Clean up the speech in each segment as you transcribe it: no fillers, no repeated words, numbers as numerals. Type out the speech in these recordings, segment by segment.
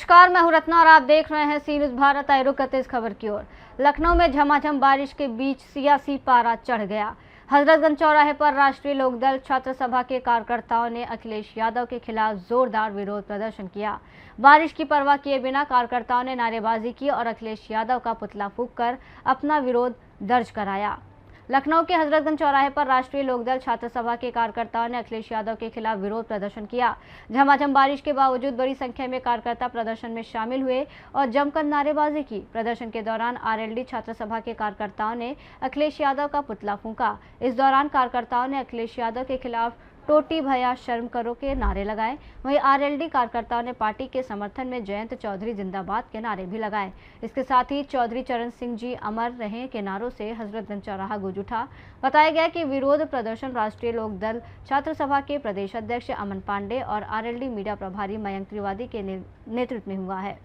नमस्कार, मैं हूं रत्ना और आप देख रहे हैं सी न्यूज़ भारत। आई रुख करते इस खबर की ओर। लखनऊ में झमाझम बारिश के बीच सियासी पारा चढ़ गया। हजरतगंज चौराहे पर राष्ट्रीय लोकदल छात्र सभा के कार्यकर्ताओं ने अखिलेश यादव के खिलाफ जोरदार विरोध प्रदर्शन किया। बारिश की परवाह किए बिना कार्यकर्ताओं ने नारेबाजी की और अखिलेश यादव का पुतला फूंककर अपना विरोध दर्ज कराया। लखनऊ के हजरतगंज चौराहे पर राष्ट्रीय लोकदल छात्र सभा के कार्यकर्ताओं ने अखिलेश यादव के खिलाफ विरोध प्रदर्शन किया। झमाझम बारिश के बावजूद बड़ी संख्या में कार्यकर्ता प्रदर्शन में शामिल हुए और जमकर नारेबाजी की। प्रदर्शन के दौरान आरएलडी छात्र सभा के कार्यकर्ताओं ने अखिलेश यादव का पुतला फूंका। इस दौरान कार्यकर्ताओं ने अखिलेश यादव के खिलाफ टोटी भैया शर्म करो के नारे लगाए। वहीं आरएलडी कार्यकर्ताओं ने पार्टी के समर्थन में जयंत चौधरी जिंदाबाद के नारे भी लगाए। इसके साथ ही चौधरी चरण सिंह जी अमर रहे के नारों से हजरतगंज चौराहा गूंज उठा। बताया गया कि विरोध प्रदर्शन राष्ट्रीय लोकदल छात्र सभा के प्रदेश अध्यक्ष अमन पांडे और आरएलडी मीडिया प्रभारी मयंक त्रिवादी के नेतृत्व में हुआ है।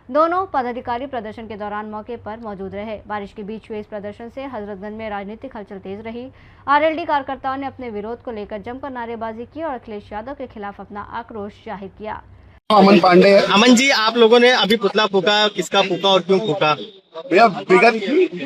दोनों पदाधिकारी प्रदर्शन के दौरान मौके पर मौजूद रहे। बारिश के बीच हुए इस प्रदर्शन से हजरतगंज में राजनीतिक हलचल तेज रही। आरएलडी कार्यकर्ताओं ने अपने विरोध को लेकर जमकर नारेबाजी की और अखिलेश यादव के खिलाफ अपना आक्रोश जाहिर किया। अमन पांडे। अमन जी, आप लोगों ने अभी पुतला फूका, किसका फूका और क्यों फूका? भैया विगत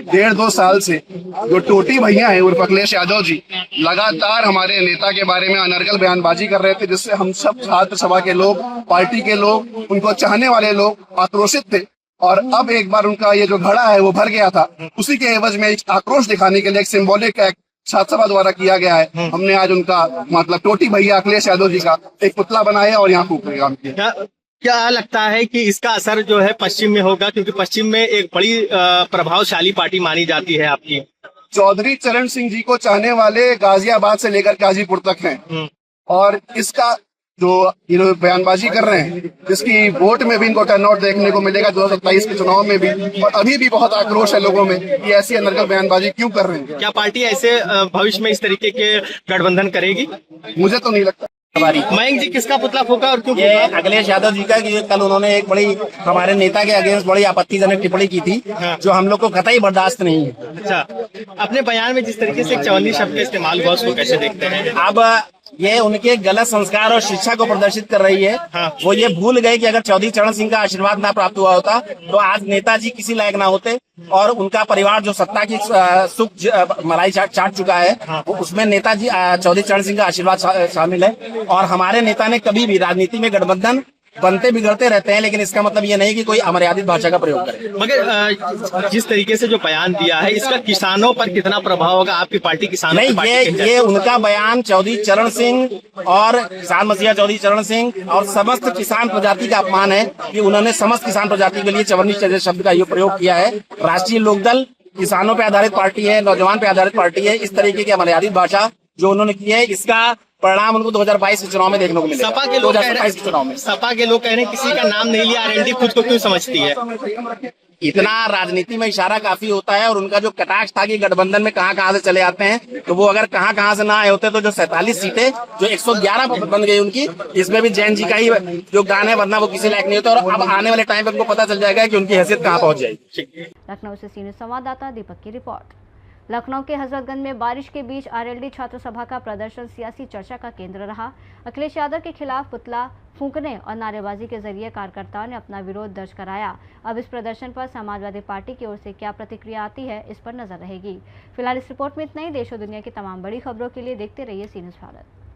1.5-2 साल से जो टोटी भैया हैं उर्फ अखिलेश यादव जी लगातार हमारे नेता के बारे में अनर्गल बयानबाजी कर रहे थे, जिससे हम सब छात्र सभा के लोग, पार्टी के लोग, उनको चाहने वाले लोग आक्रोशित थे। और अब एक बार उनका ये जो घड़ा है वो भर गया था। उसी के एवज में एक आक्रोश दिखाने के लिए एक सिंबॉलिक एक्ट छात्र सभा द्वारा किया गया है। हमने आज उनका मतलब टोटी भैया अखिलेश यादव जी का एक पुतला बनाया और यहाँ फूकने काम किया। क्या लगता है कि इसका असर जो है पश्चिम में होगा, क्योंकि पश्चिम में एक बड़ी प्रभावशाली पार्टी मानी जाती है आपकी? चौधरी चरण सिंह जी को चाहने वाले गाजियाबाद से लेकर गाजीपुर तक हैं और इसका जो ये लोग बयानबाजी कर रहे हैं, जिसकी वोट में भी इनको टर्नआउट देखने को मिलेगा 2027 के चुनाव में भी। और अभी भी बहुत आक्रोश है लोगों में कि ऐसी अनर्गल बयानबाजी क्यों कर रहे हैं। क्या पार्टी ऐसे भविष्य में इस तरीके के गठबंधन करेगी? मुझे तो नहीं लगता। मयंक जी, किसका पुतला फूका और क्यों? ये अखिलेश यादव जी का कि कल उन्होंने एक बड़ी हमारे नेता के अगेंस्ट बड़ी आपत्तिजनक टिप्पणी की थी, जो हम लोग को कतई बर्दाश्त नहीं है। अच्छा, अपने बयान में जिस तरीके से चवन्नी शब्द का इस्तेमाल हुआ उसको कैसे देखते हैं? अब ये उनके गलत संस्कार और शिक्षा को प्रदर्शित कर रही है। वो ये भूल गए कि अगर चौधरी चरण सिंह का आशीर्वाद ना प्राप्त हुआ होता तो आज नेताजी किसी लायक ना होते और उनका परिवार जो सत्ता की सुख मलाई चाट चुका है, उसमें नेताजी चौधरी चरण सिंह का आशीर्वाद शामिल है। और हमारे नेता ने कभी भी राजनीति में गठबंधन बनते बिगड़ते रहते हैं, लेकिन इसका मतलब ये नहीं कि कोई अमर्यादित भाषा का प्रयोग करे। मगर जिस तरीके से जो बयान दिया है, इसका किसानों पर कितना प्रभाव होगा? आपकी पार्टी किसानों नहीं, ये उनका बयान चौधरी चरण सिंह और किसान मसीहा चौधरी चरण सिंह और समस्त किसान प्रजाति का अपमान है कि उन्होंने समस्त किसान प्रजाति के लिए चवन्नी शब्द का प्रयोग किया है। राष्ट्रीय लोकदल किसानों पे आधारित पार्टी है, नौजवान पे आधारित पार्टी है। इस तरीके की अमर्यादित भाषा जो उन्होंने की है, इसका परिणाम उनको 2022 के चुनाव में देखने को मिलेगा। सपा के लोग कह रहे हैं किसी का नाम नहीं लिया, आरएलडी खुद को क्यों समझती है? इतना राजनीति में इशारा काफी होता है। और उनका जो कटाक्ष था कि गठबंधन में कहां से चले आते हैं, तो वो अगर कहां से ना आए होते तो जो 47 सीटें जो 111 बन गई उनकी, इसमें भी जैन जी का ही योगदान है, वरना वो किसी लायक नहीं होता। और अब आने वाले टाइम पे उनको पता चल जाएगा कि उनकी हैसियत कहाँ पहुंच जाएगी। लखनऊ से सी न्यूज़ संवाददाता दीपक की रिपोर्ट। लखनऊ के हजरतगंज में बारिश के बीच आरएलडी छात्र सभा का प्रदर्शन सियासी चर्चा का केंद्र रहा। अखिलेश यादव के खिलाफ पुतला फूंकने और नारेबाजी के जरिए कार्यकर्ताओं ने अपना विरोध दर्ज कराया। अब इस प्रदर्शन पर समाजवादी पार्टी की ओर से क्या प्रतिक्रिया आती है, इस पर नजर रहेगी। फिलहाल इस रिपोर्ट में इतना ही। देश और दुनिया की तमाम बड़ी खबरों के लिए देखते रहिए सी न्यूज़ भारत।